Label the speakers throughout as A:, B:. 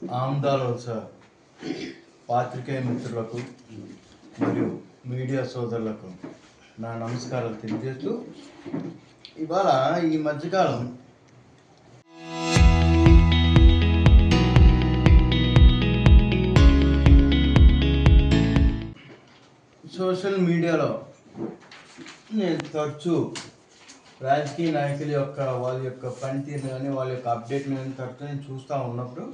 A: ఆందోళన పాత్రికేయ మిత్రులకు మరియు మీడియా సోదరులకు నా నమస్కారాలు తెలియజేస్తూ ఇవాళ ఈ మధ్యకాలం సోషల్ మీడియాలో నేను తరచూ రాజకీయ నాయకుల యొక్క వాళ్ళ యొక్క పనితీరు కానీ వాళ్ళ యొక్క అప్డేట్ని కానీ తరచూ నేను చూస్తూ ఉన్నప్పుడు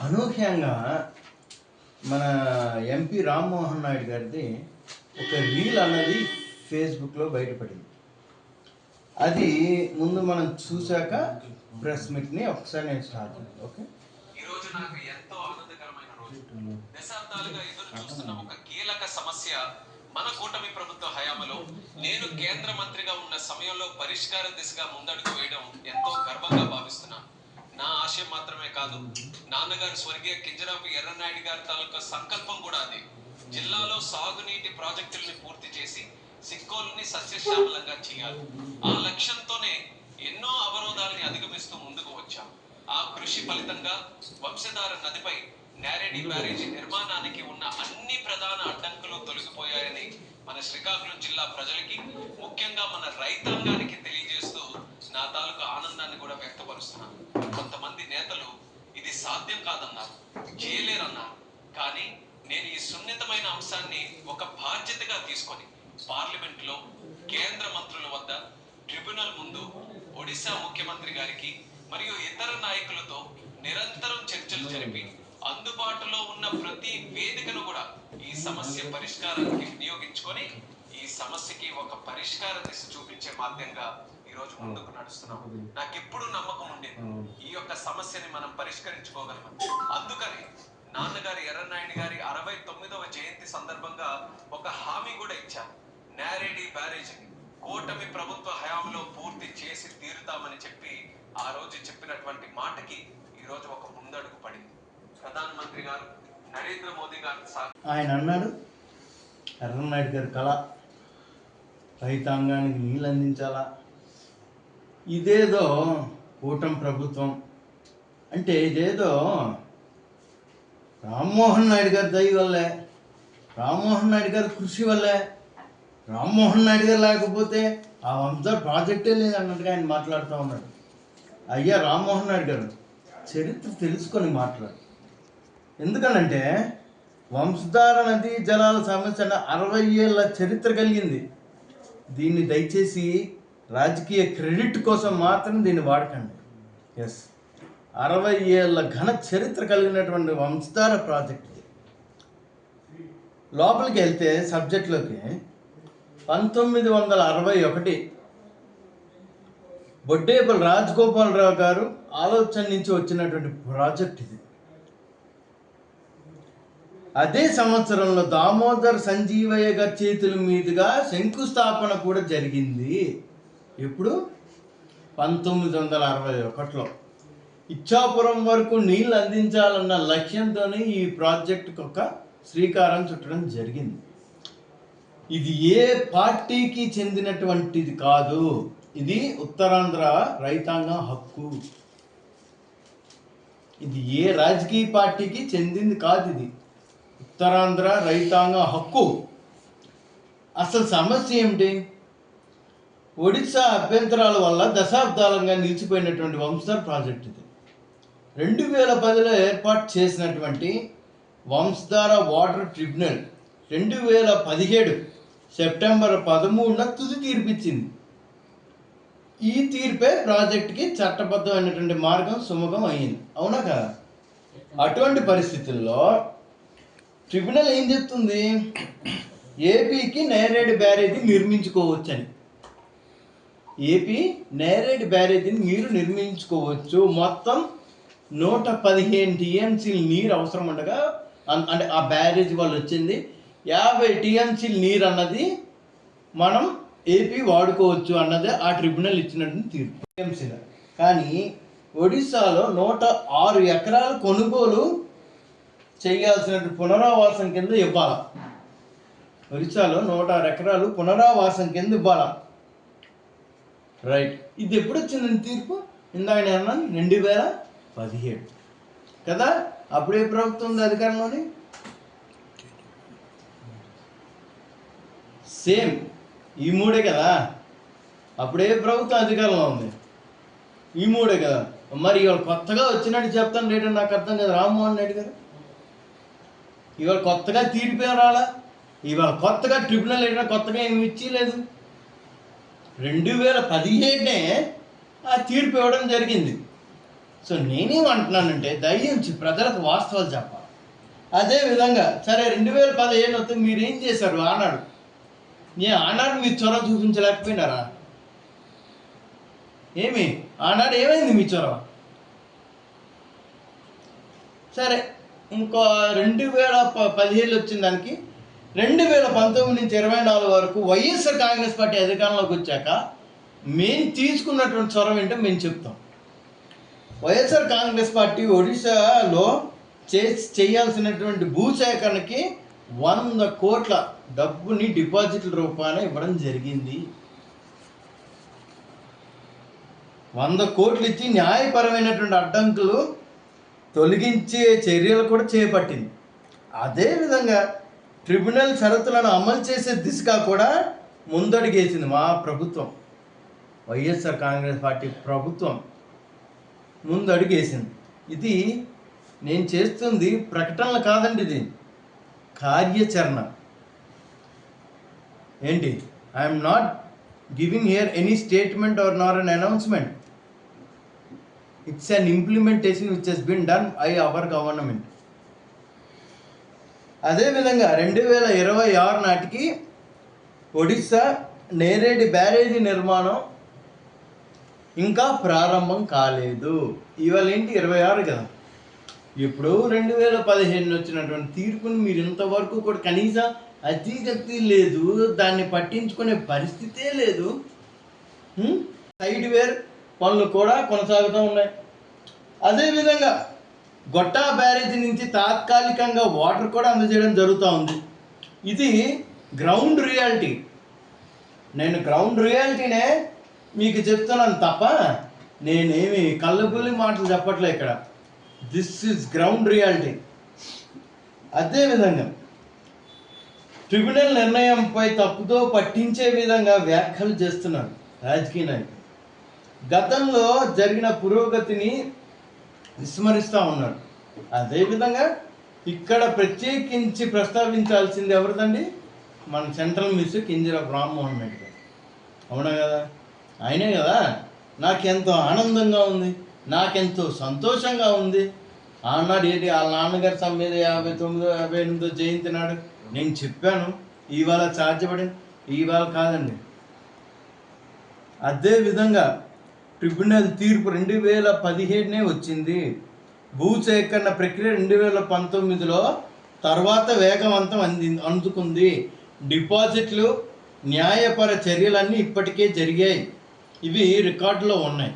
A: అనూహ్యంగా మన ఎంపీ రామ్మోహన్ నాయుడు గారిది ఒక రీల్ అన్నది ఫేస్బుక్లో బయటపడింది. అది ముందు మనం చూశాక ప్రెస్ మీట్ని ఒకసారి నేను స్టార్ట్ చేయాలి. ఓకే,
B: ఈరోజు నాకు ఎంతో ఆనందకరమైన రోజు. దశాబ్దాలుగా ఎదురు చూస్తున్న ఒక కీలక సమస్య మన కూటమి ప్రభుత్వ హయాంలో నేను కేంద్ర మంత్రిగా ఉన్న సమయంలో పరిష్కార దిశగా ముందడుగు వేయడం ఎంతో గర్వంగా భావిస్తున్నాను. నా ఆశయం మాత్రమే కాదు, నాన్నగారు స్వర్గీయ కింజరాపు ఎర్రనాయుడు గారి తాలూకా సంకల్పం కూడా అది. జిల్లాలో సాగునీటి ప్రాజెక్టుల్ని పూర్తి చేసి సిక్కోలుని సస్యశ్యామలంగా చేయాలి. ఆ లక్ష్యంతోనే ఎన్నో అవరోధాలని అధిగమిస్తూ ముందుకు వచ్చాం. ఆ కృషి ఫలితంగా వంశధార నదిపై నేరేడి బ్యారేజీ నిర్మాణానికి ఉన్న అన్ని ప్రధాన అడ్డంకులు తొలగిపోయాయని మన శ్రీకాకుళం జిల్లా ప్రజలకి, ముఖ్యంగా మన రైతాంగానికి తెలియజేస్తూ నా తాలూకు ఆనందాన్ని కూడా వ్యక్తపరుస్తున్నాను. కొంతమంది నేతలు ఇది సాధ్యం కాదన్నారు, చేయలేరన్నారు. కానీ నేను ఈ సున్నితమైన అంశాన్ని ఒక బాధ్యతగా తీసుకొని పార్లమెంట్ లో, కేంద్ర మంత్రుల వద్ద, ట్రిబ్యునల్ ముందు ఒడిశా ముఖ్యమంత్రి గారికి మరియు ఇతర నాయకులతో నిరంతరం చర్చలు జరిపి అందుబాటులో ఉన్న ప్రతి వేదికను కూడా ఈ సమస్య పరిష్కారానికి వినియోగించుకొని ఈ సమస్యకి ఒక పరిష్కార దిశ చూపించే మాధ్యంగా ఈ రోజు ముందుకు నడుస్తున్నాం. నాకు ఎప్పుడు నమ్మకం ఉండేది ఈ యొక్క సమస్యని మనం పరిష్కరించుకోగలమని. అందుకని నాన్నగారి ఎర్రనాయుడు గారి 69వ జయంతి సందర్భంగా ఒక హామీ కూడా ఇచ్చారు. నేరేడి బ్యారేజీని కూటమి ప్రభుత్వ హయాంలో పూర్తి చేసి తీరుతామని చెప్పి ఆ రోజు చెప్పినటువంటి మాటకి ఈ రోజు ఒక ముందడుగు పడింది. ప్రధానమంత్రి గారు నరేంద్ర మోదీ గారు
A: ఆయన అన్నాడు, ఎర్రనాయుడు గారి కళ రైతాంగానికి నీళ్ళు అందించాలా. ఇదేదో కూటమి ప్రభుత్వం అంటే ఇదేదో రామ్మోహన్ నాయుడు గారి దయ వల్లే, రామ్మోహన్ నాయుడు గారి కృషి వల్లే. రామ్మోహన్ నాయుడు గారు లేకపోతే ఆ వంశధార ప్రాజెక్టే లేదన్నట్టుగా ఆయన మాట్లాడుతూ ఉన్నాడు. అయ్యా రామ్మోహన్ నాయుడు గారు, చరిత్ర తెలుసుకొని మాట్లాడు. ఎందుకనంటే వంశధార నదీ జలాల సమస్య 60 ఏళ్ళ చరిత్ర కలిగింది. దీన్ని దయచేసి రాజకీయ క్రెడిట్ కోసం మాత్రం దీన్ని వాడకండి. 60 ఏళ్ళ ఘన చరిత్ర కలిగినటువంటి వంశధార ప్రాజెక్ట్. లోపలికి వెళ్తే సబ్జెక్టులోకి 1961 బొడ్డేపల్లి రాజగోపాలరావు గారు ఆలోచన నుంచి వచ్చినటువంటి ప్రాజెక్ట్ ఇది. అదే సంవత్సరంలో దామోదర్ సంజీవయ్య గారి చేతుల మీదుగా శంకుస్థాపన కూడా జరిగింది. ఎప్పుడు? 1961లో. ఇచ్చాపురం వరకు నీళ్ళు అందించాలన్న లక్ష్యంతోనే ఈ ప్రాజెక్టుకు ఒక శ్రీకారం చుట్టడం జరిగింది. ఇది ఏ పార్టీకి చెందినటువంటిది కాదు, ఇది ఉత్తరాంధ్ర రైతాంగం హక్కు. ఇది ఏ రాజకీయ పార్టీకి చెందింది కాదు, ఇది ఉత్తరాంధ్ర రైతాంగ హక్కు. అసలు సమస్య ఏమిటి? ఒడిశా అభ్యంతరాల వల్ల దశాబ్దాలంగా నిలిచిపోయినటువంటి వంశధార ప్రాజెక్ట్ ఇది. 2010లో ఏర్పాటు చేసినటువంటి వంశధార వాటర్ ట్రిబ్యునల్ 2017 సెప్టెంబర్ 13న తుది తీర్పిచ్చింది. ఈ తీర్పే ప్రాజెక్టుకి చట్టబద్ధమైనటువంటి మార్గం సుముఖం అయ్యింది. అవునా కదా? అటువంటి పరిస్థితుల్లో ట్రిబ్యునల్ ఏం చెప్తుంది? ఏపీకి నేరేడి బ్యారేజీ నిర్మించుకోవచ్చని. ఏపీ నేరేడి బ్యారేజీని మీరు నిర్మించుకోవచ్చు. మొత్తం 115 టీఎంసీలు నీరు అవసరం ఉండగా, అంటే ఆ బ్యారేజీ వాళ్ళు వచ్చింది 50 టీఎంసీలు నీరు అన్నది మనం ఏపీ వాడుకోవచ్చు అన్నదే ఆ ట్రిబ్యునల్ ఇచ్చినటువంటి తీర్పు. టీఎంసీలు. కానీ ఒడిశాలో 106 ఎకరాల కొనుగోలు చేయాల్సిన పునరావాసం కింద ఇవ్వాలా. ఒరిస్సాలో 106 ఎకరాలు పునరావాసం కింద ఇవ్వాలా. రైట్. ఇది ఎప్పుడు వచ్చిందని తీర్పు? ఇందాక నేను 2000 17 కదా, అప్పుడే ప్రభుత్వం ఉంది అధికారంలోని. సేమ్ ఈ 3 కదా, అప్పుడే ప్రభుత్వం అధికారంలో ఉంది, ఈ 3 కదా. మరి ఇవాళ కొత్తగా వచ్చినట్టు చెప్తాను రేటు నాకు అర్థం కదా. రామ్మోహన్ రెడ్డి గారు ఇవాళ కొత్తగా తీర్పు రాలా, ఇవాళ కొత్తగా ట్రిబ్యునల్ ఏదైనా కొత్తగా ఏమి ఇచ్చేయలేదు. 2017 ఆ తీర్పు ఇవ్వడం జరిగింది. సో నేనేమంటున్నానంటే దయించి ప్రజలకు వాస్తవాలు చెప్పాలి. అదేవిధంగా సరే 2017 వస్తే మీరేం చేశారు ఆనాడు? ఆనాడు మీరు చొరవ చూపించలేకపోయినారా? ఏమి ఆనాడు ఏమైంది మీ చొరవ? సరే ఇంకో 2017 వచ్చిన దానికి 2019 నుంచి 24 వరకు వైఎస్ఆర్ కాంగ్రెస్ పార్టీ అధికారంలోకి వచ్చాక మేము తీసుకున్నటువంటి చొరవ ఏంటో మేము చెప్తాం. వైఎస్ఆర్ కాంగ్రెస్ పార్టీ ఒడిశాలో చేయాల్సినటువంటి భూసేకరణకి 100 కోట్ల డబ్బుని డిపాజిట్ల రూపాన ఇవ్వడం జరిగింది. 100 కోట్లు ఇచ్చి న్యాయపరమైనటువంటి అడ్డంకులు తొలగించే చర్యలు కూడా చేపట్టింది. అదేవిధంగా ట్రిబ్యునల్ షరతులను అమలు చేసే దిశగా కూడా ముందడుగేసింది మా ప్రభుత్వం, వైఎస్ఆర్ కాంగ్రెస్ పార్టీ ప్రభుత్వం ముందడుగేసింది. ఇది నేను చేస్తుంది ప్రకటనలు కాదండి, ఇది కార్యాచరణ. ఏంటి, I'm not giving here any statement or nor an announcement. It's an implementation which has been done by our government. అదేవిధంగా 2026 నాటికి ఒడిశా నేరేడి బ్యారేజీ నిర్మాణం ఇంకా ప్రారంభం కాలేదు. ఇవాళ ఏంటి 26 కదా, ఇప్పుడు 2015 వచ్చినటువంటి తీర్పుని మీరు ఇంతవరకు కూడా కనీసం అతిగతి లేదు, దాన్ని పట్టించుకునే పరిస్థితే లేదు. సైడ్ వేర్ పనులు కూడా కొనసాగుతూ ఉన్నాయి. అదేవిధంగా గొట్టా బ్యారేజీ నుంచి తాత్కాలికంగా వాటర్ కూడా అందజేయడం జరుగుతూ ఉంది. ఇది గ్రౌండ్ రియాలిటీ. నేను గ్రౌండ్ రియాలిటీనే మీకు చెప్తున్నాను తప్ప నేనేమి కళ్ళబుల్లి మాటలు చెప్పట్లే ఇక్కడ. This is ground reality. అదేవిధంగా ట్రిబ్యునల్ నిర్ణయంపై తప్పుతో పట్టించే విధంగా వ్యాఖ్యలు చేస్తున్నారు రాజకీయ నాయకులు. గతంలో జరిగిన పురోగతిని విస్మరిస్తూ ఉన్నారు. అదేవిధంగా ఇక్కడ ప్రత్యేకించి ప్రస్తావించాల్సింది ఎవరిదండి? మన సెంట్రల్ మినిస్టర్ కింజరాపు రామ్మోహన్ రెడ్డి గారు. అవునా కదా, ఆయనే కదా. నాకెంతో ఆనందంగా ఉంది, నాకెంతో సంతోషంగా ఉంది. ఆనాడు ఏంటి వాళ్ళ నాన్నగారి మీద 59వ 58వ జయంతి నాడు నేను చెప్పాను, ఇవాళ సాధ్యపడింది, ఇవాళ కాదండి. అదేవిధంగా ట్రిబ్యునల్ తీర్పు 2017 వచ్చింది. భూసేకరణ ప్రక్రియ 2019లో తర్వాత వేగవంతం అందుకుంది. డిపాజిట్లు, న్యాయపర చర్యలన్నీ ఇప్పటికే జరిగాయి. ఇవి రికార్డులో ఉన్నాయి.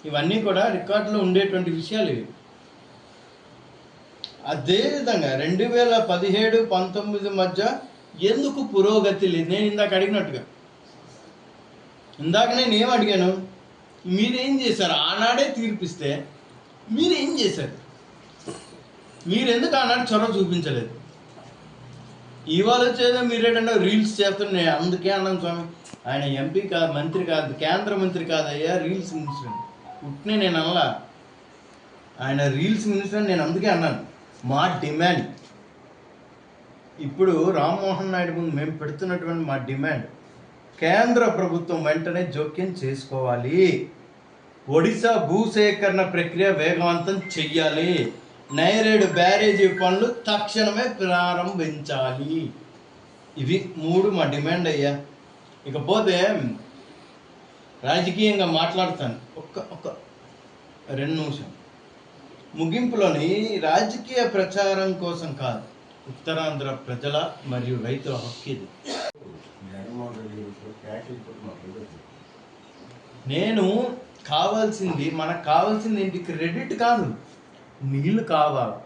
A: ఇవన్నీ కూడా రికార్డులో ఉండేటువంటి విషయాలు ఇవి. అదేవిధంగా 2017-19 మధ్య ఎందుకు పురోగతి లేదు? నేను ఇందాక అడిగినట్టుగా, ఇందాక నేను ఏం అడిగాను, మీరేం చేశారు? ఆనాడే తీర్పిస్తే మీరేం చేశారు? మీరెందుకు ఆనాడు చొరవ చూపించలేదు? ఇవాళ వచ్చేదో మీరేటంటే రీల్స్ చేస్తున్నారు. నేను అందుకే అన్నాను స్వామి, ఆయన ఎంపీ కాదు, మంత్రి కాదు, కేంద్ర మంత్రి కాదయ్యా, రీల్స్ మినిస్టర్. పుట్టినే నేను అనలా, ఆయన రీల్స్ మినిస్టర్ నేను అందుకే అన్నాను. మా డిమాండ్ ఇప్పుడు రామ్మోహన్ నాయుడు ముందు మేము పెడుతున్నటువంటి మా డిమాండ్, కేంద్ర ప్రభుత్వం వెంటనే జోక్యం చేసుకోవాలి. ఒడిశా భూసేకరణ ప్రక్రియ వేగవంతం చెయ్యాలి. నైరేడు బ్యారేజీ పనులు తక్షణమే ప్రారంభించాలి. ఇవి 3 మా డిమాండ్ అయ్యా. ఇకపోతే రాజకీయంగా మాట్లాడతాను ఒక్క 2 నిమిషం. ముగింపులోని రాజకీయ ప్రచారం కోసం కాదు, ఉత్తరాంధ్ర ప్రజల మరియు రైతుల హక్కు ఇది. నేను మనకు కావాల్సింది ఏంటి? క్రెడిట్ కాదు, నీళ్ళు కావాలి.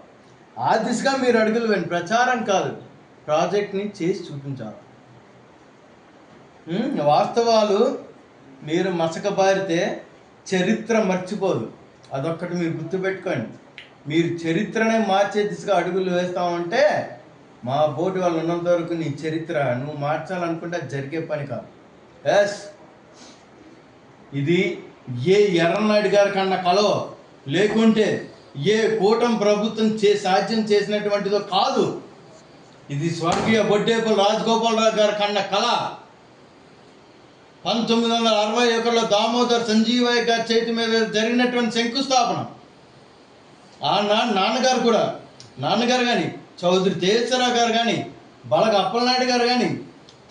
A: ఆ దిశగా మీరు అడుగులు వేయండి. ప్రచారం కాదు, ప్రాజెక్ట్ని చేసి చూపించాలి. వాస్తవాలు మీరు మసకబారితే చరిత్ర మర్చిపోదు. అదొక్కటి మీరు గుర్తుపెట్టుకోండి. మీరు చరిత్రనే మార్చే దిశగా అడుగులు వేస్తామంటే మా బోటి వాళ్ళు ఉన్నంత వరకు నీ చరిత్ర నువ్వు మార్చాలనుకుంటే అది జరిగే పని కాదు. ఎస్, ఇది ఏ ఎర్రనాయుడు గారి కన్నా కలో, లేకుంటే ఏ కూటమి ప్రభుత్వం సాధ్యం చేసినటువంటిదో కాదు. ఇది స్వర్గీయ బొడ్డేపల్లి రాజగోపాలరావు గారి కన్నా కళ. 1961లో దామోదర్ సంజీవయ్య గారి చేతి మీద జరిగినటువంటి శంకుస్థాపన. ఆనాడు నాన్నగారు కానీ, చౌదరి తేజరావు గారు కానీ, బలగ అప్పలనాయుడు గారు కానీ,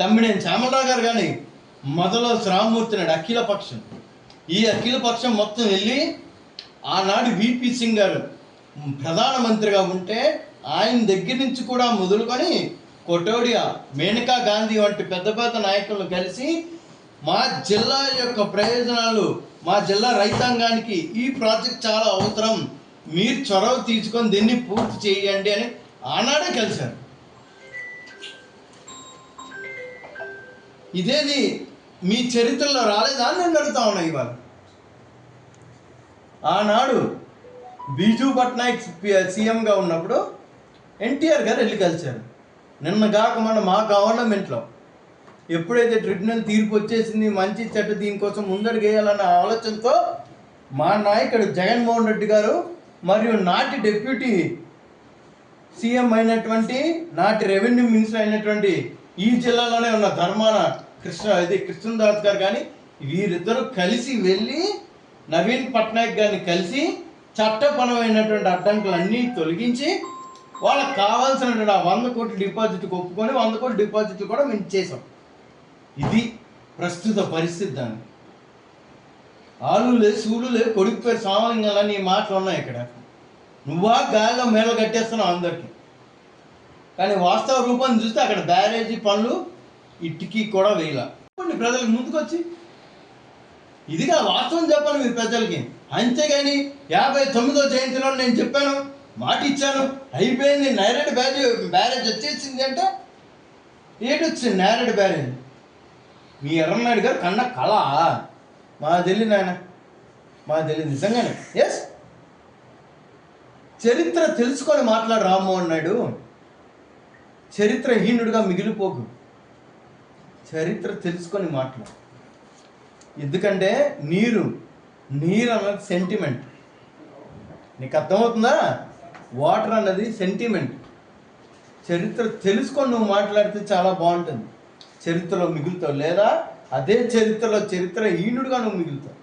A: తమ్మినేని శ్యామలరావు గారు కానీ, మొదలు రామ్మూర్తి నాయుడు అఖిలపక్షం. ఈ అఖిలపక్షం మొత్తం వెళ్ళి ఆనాడు విపి సింగ్ గారు ప్రధానమంత్రిగా ఉంటే ఆయన దగ్గర నుంచి కూడా మొదలుకొని కొటోడియా, మేనకా గాంధీ వంటి పెద్ద పెద్ద నాయకులు కలిసి మా జిల్లా యొక్క ప్రయోజనాలు, మా జిల్లా రైతాంగానికి ఈ ప్రాజెక్ట్ చాలా అవసరం, మీరు చొరవ తీసుకొని దీన్ని పూర్తి చేయండి అని ఆనాడే కలిశారు. ఇదేది మీ చరిత్రలో రాలేదా అని నేను అడుగుతా ఉన్నా. ఇవాళ ఆనాడు బీజూ పట్నాయక్ సీఎంగా ఉన్నప్పుడు ఎన్టీఆర్ గారు వెళ్ళి కలిశారు. నిన్నగాక మా గవర్నమెంట్లో ఎప్పుడైతే ట్రిబ్యునల్ తీర్పు వచ్చేసింది, మంచి చెడ్డ దీనికోసం ముందడుగు వేయాలన్న ఆలోచనతో మా నాయకుడు జగన్మోహన్ రెడ్డి గారు మరియు నాటి డిప్యూటీ సీఎం అయినటువంటి, నాటి రెవెన్యూ మినిస్టర్ అయినటువంటి, ఈ జిల్లాలోనే ఉన్న ధర్మాన కృష్ణదాస్ గారు కానీ వీరిద్దరూ కలిసి వెళ్ళి నవీన్ పట్నాయక్ గారిని కలిసి చట్టపరమైనటువంటి అడ్డంకులన్నీ తొలగించి వాళ్ళకి కావాల్సినటువంటి 100 కోట్ల డిపాజిట్కి ఒప్పుకొని 100 కోట్ల డిపాజిట్లు కూడా మేము చేసాం. ఇది ప్రస్తుత పరిస్థితి. దాన్ని ఆలులే సూలులే కొడుకు పేరు సామలింగాలని ఈ మాటలు ఉన్నాయి. ఇక్కడ నువ్వా గాలిలో మేడలు కట్టేస్తున్నావు అందరికీ, కానీ వాస్తవ రూపాన్ని చూస్తే అక్కడ బ్యారేజీ పనులు ఇటుకి కూడా వేయాల. ప్రజలకు ముందుకొచ్చి ఇదిగా వాస్తవం చెప్పాను మీరు ప్రజలకి. అంతేగాని 59వ జయంతిలో నేను చెప్పాను, మాట ఇచ్చాను, అయిపోయింది, నేరేడు బ్యారేజ్ వచ్చేసింది అంటే ఏటొచ్చింది నేరేడు బ్యారేజ్? మీ ఎర్రనాయుడు గారు కన్నా కళ మా తెలియదు ఆయన, మా తెలియదు నిజంగానే. ఎస్, చరిత్ర తెలుసుకొని మాట్లాడు రామ్మోహన్ నాయుడు. చరిత్రహీనుడిగా మిగిలిపోకు, చరిత్ర తెలుసుకొని మాట్లాడు. ఎందుకంటే నీరు అన్నది సెంటిమెంట్. నీకు అర్థమవుతుందా? వాటర్ అన్నది సెంటిమెంట్. చరిత్ర తెలుసుకొని నువ్వు మాట్లాడితే చాలా బాగుంటుంది, చరిత్రలో మిగులుతావు. లేదా అదే చరిత్రహీనుడిగా నువ్వు మిగులుతావు.